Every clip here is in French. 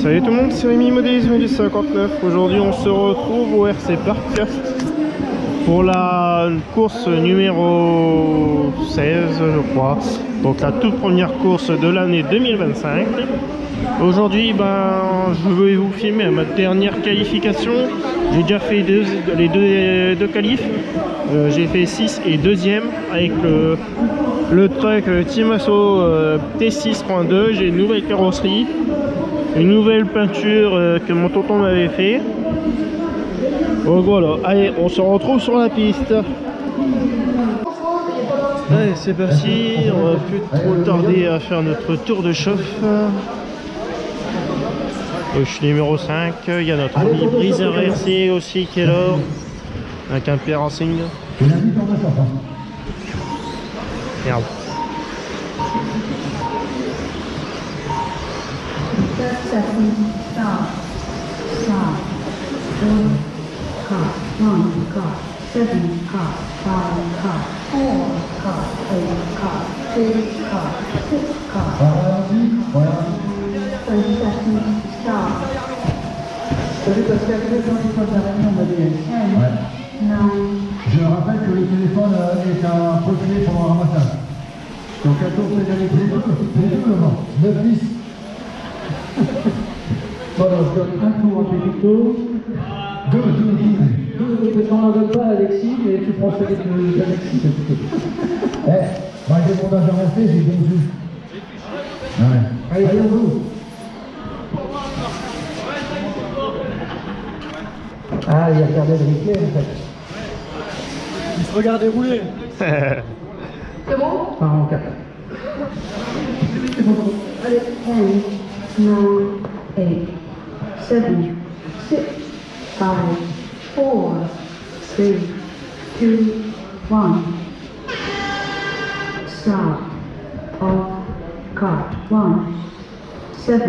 Salut tout le monde, c'est Rémi Modélisme du 59. Aujourd'hui on se retrouve au RC Park pour la course numéro 16 je crois. Donc la toute première course de l'année 2025. Aujourd'hui je vais vous filmer ma dernière qualification. J'ai déjà fait les deux qualifs. J'ai fait 6 et 2e avec le truck Team Asso T6.2. J'ai une nouvelle carrosserie, une nouvelle peinture que mon tonton m'avait fait. Donc voilà, allez, on se retrouve sur la piste. Allez, c'est parti, on va plus trop tarder à faire notre tour de chauffe. Je suis numéro 5, il y a notre ami Briseur RC aussi qui est là, avec un Pierre Racing. Merde. Je rappelle que le téléphone est un procédé pour un ramassage. Donc à tour pédalement. 9-10. Voilà, je donne un tour à Pépito. Deux. Je n'en donne pas à Alexis, mais tu prends celui d'Alexis, Pépito. Malgré mon âge avancé, j'ai bon jus. Ouais. Allez, allons-y. Ah, il a regardé le replay en fait. Il se regardait rouler. C'est bon? Par en 4. C'est bon. Allez, 10, 9, 8, 7, 6, 5, 4, 3, 2, 1. Stop. Off. Cut. 1, 7, 5,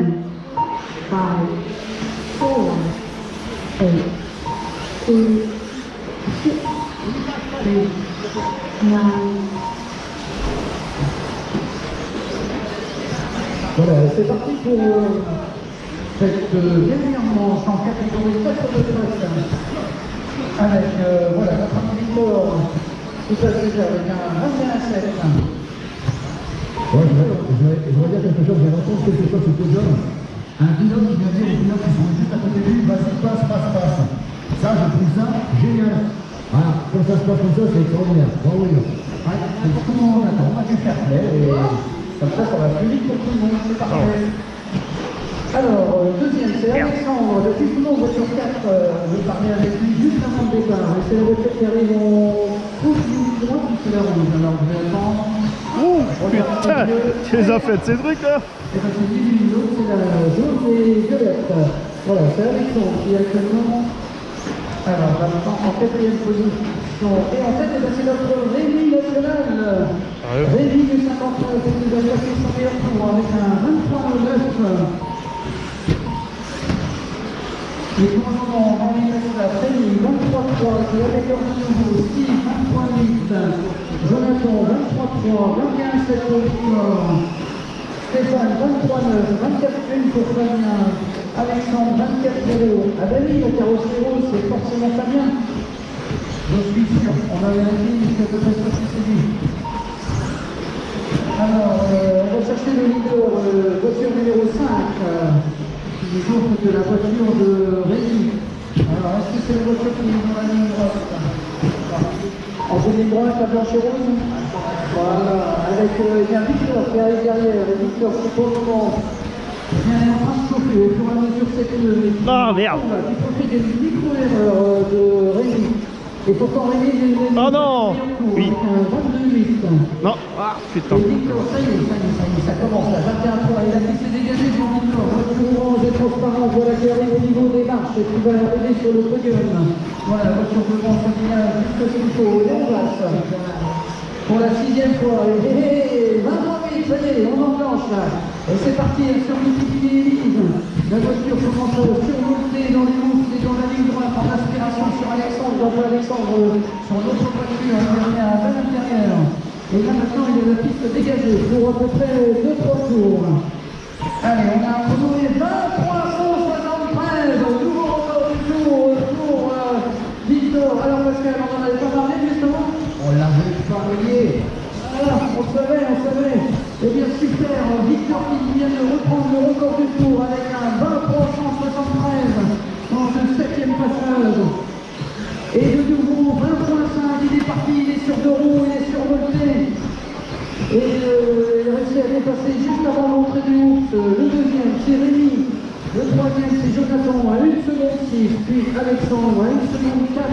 4, 8, 2, 6, 3, 9. Voilà, c'est parti pour cette dernière manche en catégorie 4 de classe. Avec, voilà, notre ami Victor, qui passe déjà avec un 21-7. Ouais, je voudrais dire quelque chose, j'ai entendu quelque chose sur le podium. Un pilote qui vient dire aux pilotes qui sont juste à côté de lui, vas-y, passe. Ça, je trouve ça génial. Voilà, quand ça se passe comme ça, c'est extraordinaire. Bravo, les gars. Ouais, c'est pour tout le monde, on va juste faire play, et comme ça va plus vite pour tout le monde, c'est parfait. Alors, deuxième, c'est Alexandre, depuis toujours voiture 4, je parlais avec lui juste avant le départ. Et c'est la voiture qui arrive en rouge du droit, puis c'est la rouge. Alors, je vais attendre. Oh putain, tu les as fait ces trucs là. Et bien, c'est 18 minutes, c'est la jaune et violette. Voilà, c'est Alexandre qui est actuellement. Alors, en 4e position. Et en fait, c'est notre Rémi national. Rémi du 59, qui nous a passé son meilleur tour avec un 23,9. Et pour le moment, on est passé à Rémi 23,3, c'est Alexandre de nouveau, Steve 23,8, Jonathan 23,3, 21,7 pour Victor, Stéphane 23,9, 24,1 pour Fabien, Alexandre 24,0. Ah ben oui, le carrossier rose, c'est forcément Fabien. Je suis sûr, on a vérifié que peut être ce que c'est lui. Alors, on va chercher le leader, voiture numéro 5. Qui nous que la voiture de Rémi. Alors, est-ce que c'est la voiture qui est dans la ligne droite? En ligne droite, la blanche et rose. Voilà, avec bien Victor qui arrive derrière. Et Victor qui pour le moment vient en train de chauffer au fur et à mesure que c'est le. Ah merde. Il profite d'une micro-erreur de Rémi. Et pourtant Rémi est oh non. Oui. 22,8. Non. Ah putain. Et Victor, ça y est, ça commence là. 21 et la piste est dégagée pour Victor. Voiture orange et transparente, voilà qui arrive au niveau des marches et qui va arriver sur le podium. Voilà, la voiture blanche vient juste ce qu'il faut. Et on passe. Pour la 6e fois. Et 23 000, ça y est, on enclenche là. Et c'est parti, elle surmultiplie les lignes. La voiture commence à surmonter dans les mousses et dans la ligne droite par l'aspiration sur Alexandre. Donc Alexandre sur l'autre voiture, il revient à l'intérieur. Et là maintenant, il y a la piste dégagée pour à peu près 2-3 tours. Allez, on a un chrono 23 qui vient de reprendre le record du tour avec un 23,173 dans ce 7e passage. Et de nouveau, 20,5, il est parti, il est sur deux roues, il est survolté. Et il a réussi à dépasser juste avant l'entrée du Hoops. Le deuxième, c'est Rémi. Le troisième, c'est Jonathan à 1 seconde 6. Puis Alexandre à 1 seconde 4.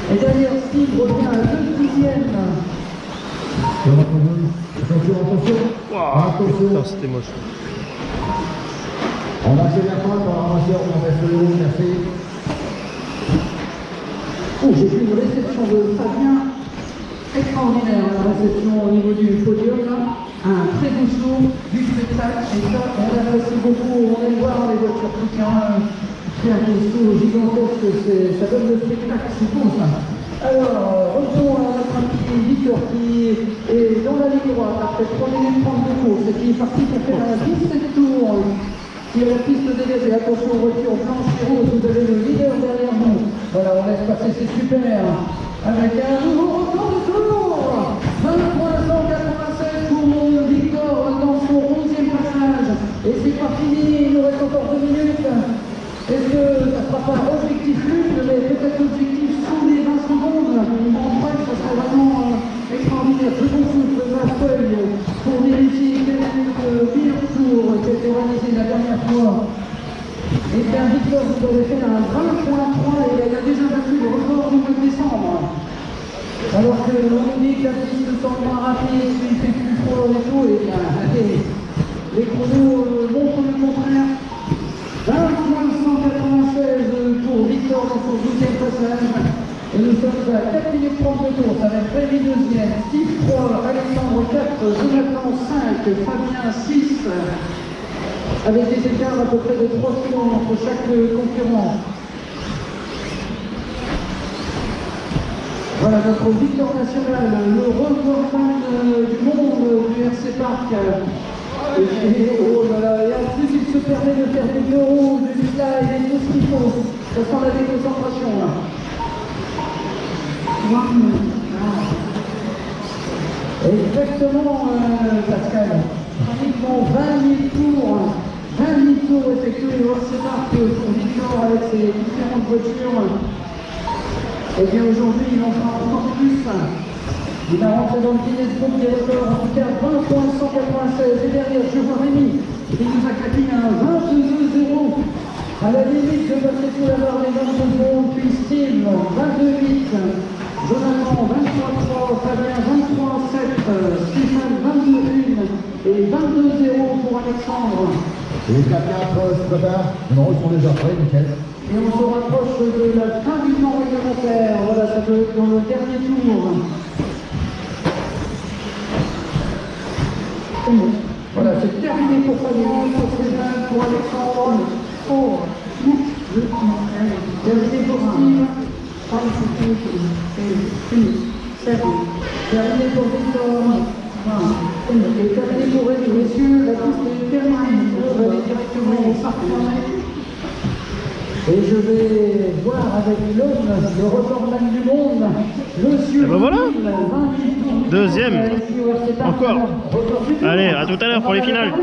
Et derrière, Steve revient à 2 dixièmes. Attention. Waouh, putain, c'était moche. On accélère pas pour avancer, on reste le haut, merci. Oh, j'ai vu une réception de Fabien extraordinaire, la réception au niveau du podium, là. Un très beau show du spectacle, et ça, on apprécie beaucoup, on aime voir les voitures tout faire des shows gigantesques, ça donne le spectacle, c'est beau ça. Alors, retour à notre ami Victor qui est dans la ligne droite après 3 minutes 32 courses et qui est parti pour faire un 17 tours. Qui est la piste dégagée, attention aux voitures blanches et roses, vous avez le leader derrière vous. Voilà, on laisse passer, c'est super. Avec un nouveau record de tour 20,196 pour Victor dans son 11e passage. Et c'est pas fini, il nous reste encore 2 minutes. Est-ce que ça ne sera pas objectif lutte, mais peut-être objectif sous les 20 secondes. En bref, ça serait vraiment extraordinaire. Je consulte ma feuille pour vérifier quel est le meilleur tour qui a été réalisé la dernière fois. Et bien, Victor, vous avez fait un 20,3 et il a déjà battu le record du mois de décembre. Alors que l'on nous dit que la piste semble moins rapide, qu'il fait plus froid et tout, et bien, les chronos montrent le contraire. 20,196 pour Victor dans son 12e passage. Et nous sommes à 4 minutes 32 tours. Ça va être Rémi 2e, Steve 3, Alexandre 4, Jonathan 5, Fabien 6. Avec des écarts à peu près de 3 secondes entre chaque concurrent. Voilà notre victoire nationale, le recordman du monde du RC Park. Oh là là, et en plus il se permet de faire des bureaux, du slide et tout ce qu'il faut. Ça sent la déconcentration là. Exactement Pascal. Pratiquement 20 000 tours. 20 000 tours effectués au RC Park pour Victor avec ses différentes voitures. Et bien aujourd'hui il en fera encore plus. Il va rentrer dans le Guinness Book des records, en tout cas 20,196. Et derrière, je vois Rémi, qui nous a claqué un 22,0. À la limite de passer sous la barre des 22 secondes, puis Steve, 22,8. Jonathan, 23,3. Fabien, 23,7. Stéphane, 22,1. Et 22,0 pour Alexandre. Et les 4 se préparent, les numéros sont déjà prêts, nickel. Et on se rapproche de la fin du temps réglementaire. Voilà, ça peut être dans le dernier tour. Voilà, c'est terminé pour Fabien, pour Stéphane, pour Alexandre, pour terminé pour Steve, terminé pour Victor, et terminé pour Rémi. Messieurs, la piste est terminée, on va aller directement au parc. Et je vais voir avec l'homme, le recordman du monde, monsieur. Et ben voilà. 20 000 Deuxième. Encore. Allez, à tout à l'heure pour les finales.